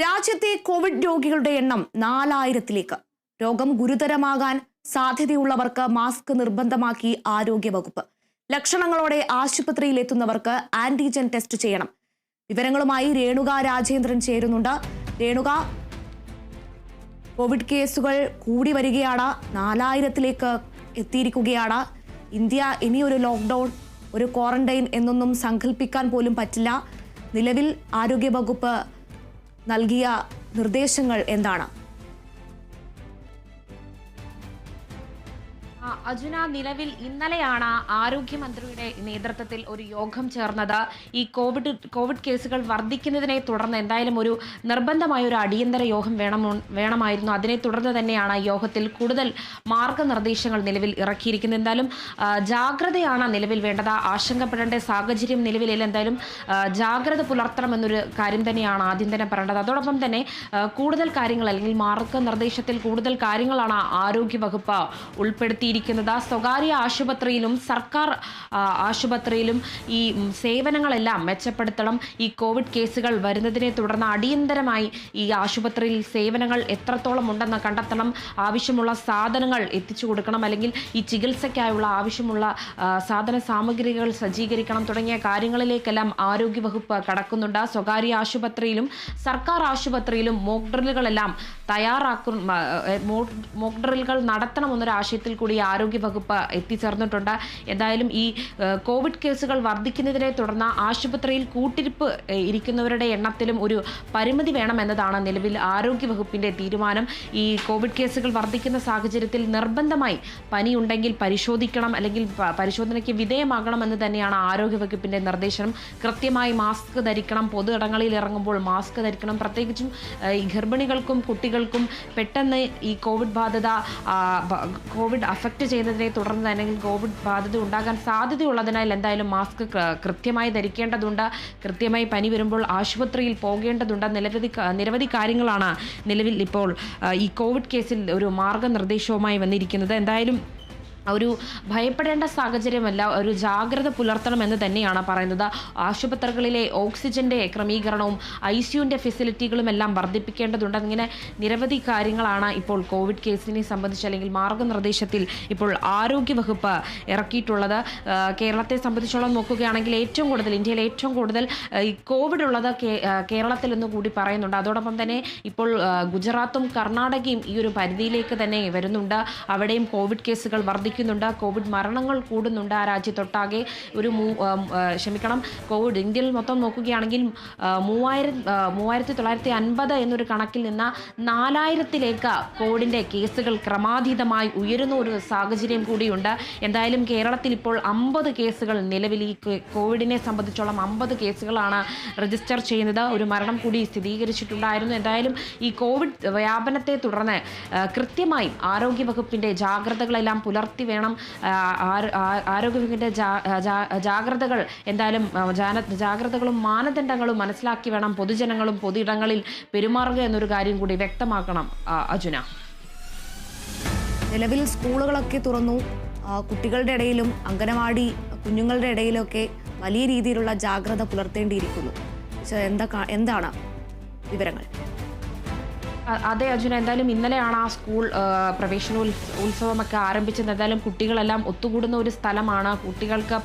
രാജ്യത്തെ കോവിഡ് രോഗികളുടെ എണ്ണം 4000-ലേക്ക്. രോഗം ഗുരുതരമാകാൻ സാധ്യതയുള്ളവർക്ക് മാസ്ക് നിർബന്ധമാക്കി ആരോഗ്യവകുപ്പ്. ലക്ഷണങ്ങളോടെ ആശുപത്രിയിൽ എത്തുന്നവർക്ക് ആന്റിജൻ ടെസ്റ്റ് ചെയ്യണം. വിവരങ്ങളുമായി രേണുക രാജേന്ദ്രൻ ചേരുന്നുണ്ട്. രേണുക, കോവിഡ് കേസുകൾ കൂടി വരികയാണ്, 4000-ലേക്ക് എത്തിയിരിക്കുകയാണ്. ഇന്ത്യ ഇനിയൊരു ലോക്ക്ഡൌൺ, ഒരു ക്വാറന്റൈൻ എന്നൊന്നും സങ്കല്പിക്കാൻ പോലും പറ്റില്ല. നിലവിൽ ആരോഗ്യവകുപ്പ് നൽകിയ നിർദ്ദേശങ്ങൾ എന്താണ്? അജുന, നിലവിൽ ഇന്നലെയാണ് ആരോഗ്യമന്ത്രിയുടെ നേതൃത്വത്തിൽ ഒരു യോഗം ചേർന്നത്. ഈ കോവിഡ് കേസുകൾ വർദ്ധിക്കുന്നതിനെ തുടർന്ന് എന്തായാലും ഒരു നിർബന്ധമായ ഒരു അടിയന്തര യോഗം വേണമായിരുന്നു. അതിനെ തുടർന്ന് തന്നെയാണ് യോഗത്തിൽ കൂടുതൽ മാർഗനിർദ്ദേശങ്ങൾ നിലവിൽ ഇറക്കിയിരിക്കുന്നത്. എന്തായാലും ജാഗ്രതയാണ് നിലവിൽ വേണ്ടത്. ആശങ്കപ്പെടേണ്ട സാഹചര്യം നിലവിലില്ല. എന്തായാലും ജാഗ്രത പുലർത്തണമെന്നൊരു കാര്യം തന്നെയാണ് ആദ്യം തന്നെ പറയേണ്ടത്. അതോടൊപ്പം തന്നെ കൂടുതൽ കാര്യങ്ങൾ അല്ലെങ്കിൽ മാർഗനിർദ്ദേശത്തിൽ കൂടുതൽ കാര്യങ്ങളാണ് ആരോഗ്യവകുപ്പ് ഉൾപ്പെടുത്തിയിരിക്കുന്നത്. സ്വകാര്യ ആശുപത്രിയിലും സർക്കാർ ആശുപത്രിയിലും ഈ സേവനങ്ങളെല്ലാം മെച്ചപ്പെടുത്തണം. ഈ കോവിഡ് കേസുകൾ വരുന്നതിനെ തുടർന്ന് അടിയന്തരമായി ഈ ആശുപത്രിയിൽ സേവനങ്ങൾ എത്രത്തോളം ഉണ്ടെന്ന് കണ്ടെത്തണം. ആവശ്യമുള്ള സാധനങ്ങൾ എത്തിച്ചു കൊടുക്കണം, അല്ലെങ്കിൽ ഈ ചികിത്സയ്ക്കായുള്ള ആവശ്യമുള്ള സാധന സാമഗ്രികൾ സജ്ജീകരിക്കണം തുടങ്ങിയ കാര്യങ്ങളിലേക്കെല്ലാം ആരോഗ്യവകുപ്പ് കടക്കുന്നുണ്ട്. സ്വകാര്യ ആശുപത്രിയിലും സർക്കാർ ആശുപത്രിയിലും മോക്ക് ഡ്രില്ലുകളെല്ലാം മോക്ക് ഡ്രില്ലുകൾ നടത്തണമെന്നൊരു ആശയത്തിൽ കൂടി ആരോഗ്യവകുപ്പ് എത്തിച്ചേർന്നിട്ടുണ്ട്. എന്തായാലും ഈ കോവിഡ് കേസുകൾ വർദ്ധിക്കുന്നതിനെ തുടർന്ന് ആശുപത്രിയിൽ കൂട്ടിരിപ്പ് ഇരിക്കുന്നവരുടെ എണ്ണത്തിലും ഒരു പരിമിതി വേണമെന്നതാണ് നിലവിൽ ആരോഗ്യവകുപ്പിന്റെ തീരുമാനം. ഈ കോവിഡ് കേസുകൾ വർദ്ധിക്കുന്ന സാഹചര്യത്തിൽ നിർബന്ധമായി പനിയുണ്ടെങ്കിൽ പരിശോധിക്കണം, അല്ലെങ്കിൽ പരിശോധനയ്ക്ക് വിധേയമാകണമെന്ന് തന്നെയാണ് ആരോഗ്യവകുപ്പിന്റെ നിർദ്ദേശം. കൃത്യമായി മാസ്ക് ധരിക്കണം, പൊതു ഇടങ്ങളിൽ ഇറങ്ങുമ്പോൾ മാസ്ക് ധരിക്കണം. പ്രത്യേകിച്ചും ഈ ഗർഭിണികൾക്കും കുട്ടികൾക്കും പെട്ടെന്ന് ഈ കോവിഡ് അഫക്റ്റ് ചെയ്യുന്നതിനെ തുടർന്ന് തന്നെ കോവിഡ് ബാധിത ഉണ്ടാകാൻ സാധ്യതയുള്ളതിനാൽ എന്തായാലും മാസ്ക് കൃത്യമായി ധരിക്കേണ്ടതുണ്ട്. കൃത്യമായി പനി വരുമ്പോൾ ആശുപത്രിയിൽ പോകേണ്ടതുണ്ട്. നിരവധി കാര്യങ്ങളാണ് നിലവിൽ ഇപ്പോൾ ഈ കോവിഡ് കേസിൽ ഒരു മാർഗനിർദ്ദേശവുമായി വന്നിരിക്കുന്നത്. എന്തായാലും ഒരു ഭയപ്പെടേണ്ട സാഹചര്യമല്ല, ഒരു ജാഗ്രത പുലർത്തണമെന്ന് തന്നെയാണ് പറയുന്നത്. ആശുപത്രികളിലെ ഓക്സിജന്റെ ക്രമീകരണവും ICUവിൻ്റെ ഫെസിലിറ്റികളും എല്ലാം വർദ്ധിപ്പിക്കേണ്ടതുണ്ട്. ഇങ്ങനെ നിരവധി കാര്യങ്ങളാണ് ഇപ്പോൾ കോവിഡ് കേസിനെ സംബന്ധിച്ച് അല്ലെങ്കിൽ മാർഗനിർദ്ദേശത്തിൽ ഇപ്പോൾ ആരോഗ്യവകുപ്പ് ഇറക്കിയിട്ടുള്ളത്. കേരളത്തെ സംബന്ധിച്ചോളം നോക്കുകയാണെങ്കിൽ ഇന്ത്യയിൽ ഏറ്റവും കൂടുതൽ ഈ കോവിഡ് ഉള്ളത് കേരളത്തിൽ എന്ന് കൂടി പറയുന്നുണ്ട്. അതോടൊപ്പം തന്നെ ഇപ്പോൾ ഗുജറാത്തും കർണാടകയും ഈ ഒരു പരിധിയിലേക്ക് തന്നെ വരുന്നുണ്ട്. അവിടെയും കോവിഡ് കേസുകൾ വർദ്ധിക്കുന്നുണ്ട്, കോവിഡ് മരണങ്ങൾ കൂടുന്നുണ്ട്. ആ രാജ്യത്തൊട്ടാകെ കോവിഡ് ഇന്ത്യയിൽ മൊത്തം നോക്കുകയാണെങ്കിൽ 3950 എന്നൊരു കണക്കിൽ നിന്ന് 4000-ലേക്ക് കോവിഡിൻ്റെ കേസുകൾ ക്രമാതീതമായി ഉയരുന്ന ഒരു സാഹചര്യം കൂടിയുണ്ട്. എന്തായാലും കേരളത്തിൽ ഇപ്പോൾ 50 കേസുകൾ നിലവിൽ ഈ കോവിഡിനെ സംബന്ധിച്ചോളം 50 കേസുകളാണ് രജിസ്റ്റർ ചെയ്യുന്നത്. ഒരു മരണം കൂടി സ്ഥിരീകരിച്ചിട്ടുണ്ടായിരുന്നു. എന്തായാലും ഈ കോവിഡ് വ്യാപനത്തെ തുടർന്ന് കൃത്യമായും ആരോഗ്യവകുപ്പിൻ്റെ ജാഗ്രതകളെല്ലാം പുലർത്തി വേണം. ആരോഗ്യവകുപ്പിൻ്റെ ജാഗ്രതകൾ എന്തായാലും ജാഗ്രതകളും മാനദണ്ഡങ്ങളും മനസ്സിലാക്കി വേണം പൊതുജനങ്ങളും പൊതുയിടങ്ങളിൽ പെരുമാറുക എന്നൊരു കാര്യം കൂടി വ്യക്തമാക്കണം. അജുന, നിലവിൽ സ്കൂളുകളൊക്കെ തുറന്നു. കുട്ടികളുടെ ഇടയിലും അംഗനവാടി കുഞ്ഞുങ്ങളുടെ ഇടയിലൊക്കെ വലിയ രീതിയിലുള്ള ജാഗ്രത പുലർത്തേണ്ടിയിരിക്കുന്നു. എന്താണ് വിവരങ്ങൾ? അതെ അർജുന, എന്തായാലും ഇന്നലെയാണ് ആ സ്കൂൾ പ്രവേശനോത്സവമൊക്കെ ആരംഭിച്ചത്. എന്തായാലും കുട്ടികളെല്ലാം ഒത്തുകൂടുന്ന ഒരു സ്ഥലമാണ്. കുട്ടികൾക്ക്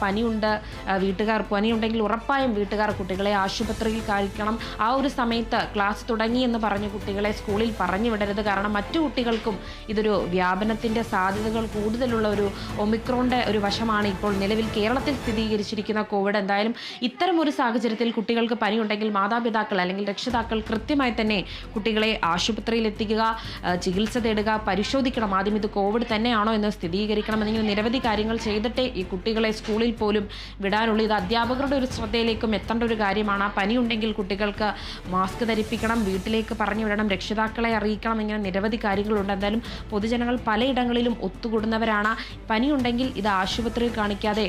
പനിയുണ്ടെങ്കിൽ ഉറപ്പായും വീട്ടുകാർ കുട്ടികളെ ആശുപത്രിയിൽ കാണിക്കണം. ആ ഒരു സമയത്ത് ക്ലാസ് തുടങ്ങി എന്ന് പറഞ്ഞ് കുട്ടികളെ സ്കൂളിൽ പറഞ്ഞു വിടരുത്. കാരണം മറ്റു കുട്ടികൾക്കും ഇതൊരു വ്യാപനത്തിൻ്റെ സാധ്യതകൾ കൂടുതലുള്ള ഒരു ഒമിക്രോണിൻ്റെ ഒരു വശമാണ് ഇപ്പോൾ നിലവിൽ കേരളത്തിൽ സ്ഥിരീകരിച്ചിരിക്കുന്ന കോവിഡ്. എന്തായാലും ഇത്തരം ഒരു സാഹചര്യത്തിൽ കുട്ടികൾക്ക് പനിയുണ്ടെങ്കിൽ മാതാപിതാക്കൾ അല്ലെങ്കിൽ രക്ഷിതാക്കൾ കൃത്യമായി തന്നെ കുട്ടികളെ ആശുപത്രിയിൽ എത്തിക്കുക, ചികിത്സ തേടുക, പരിശോധിക്കണം. ആദ്യം ഇത് കോവിഡ് തന്നെയാണോ എന്ന് സ്ഥിരീകരിക്കണം. എന്നിങ്ങനെ നിരവധി കാര്യങ്ങൾ ചെയ്തിട്ടേ ഈ കുട്ടികളെ സ്കൂളിൽ പോലും വിടാനുള്ളൂ. ഇത് അധ്യാപകരുടെ ഒരു ശ്രദ്ധയിലേക്കും എത്തേണ്ട ഒരു കാര്യമാണ്. പനിയുണ്ടെങ്കിൽ കുട്ടികൾക്ക് മാസ്ക് ധരിപ്പിക്കണം, വീട്ടിലേക്ക് പറഞ്ഞു വിടണം, രക്ഷിതാക്കളെ അറിയിക്കണം. ഇങ്ങനെ നിരവധി കാര്യങ്ങളുണ്ട്. എന്തായാലും പൊതുജനങ്ങൾ പലയിടങ്ങളിലും ഒത്തുകൂടുന്നവരാണ്. പനിയുണ്ടെങ്കിൽ ഇത് ആശുപത്രിയിൽ കാണിക്കാതെ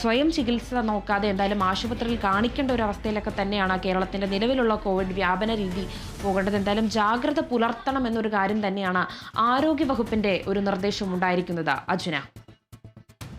സ്വയം ചികിത്സ നോക്കാതെ എന്തായാലും ആശുപത്രിയിൽ കാണിക്കേണ്ട ഒരു അവസ്ഥയിലൊക്കെ തന്നെയാണ് കേരളത്തിൻ്റെ നിലവിലുള്ള കോവിഡ് വ്യാപന രീതി പോകേണ്ടത്. എന്തായാലും ജാഗ്രത പുലർത്തണം എന്നൊരു കാര്യം തന്നെയാണ് ആരോഗ്യവകുപ്പിന്റെ ഒരു നിർദ്ദേശം ഉണ്ടായിരിക്കുന്നത്. അർജുന.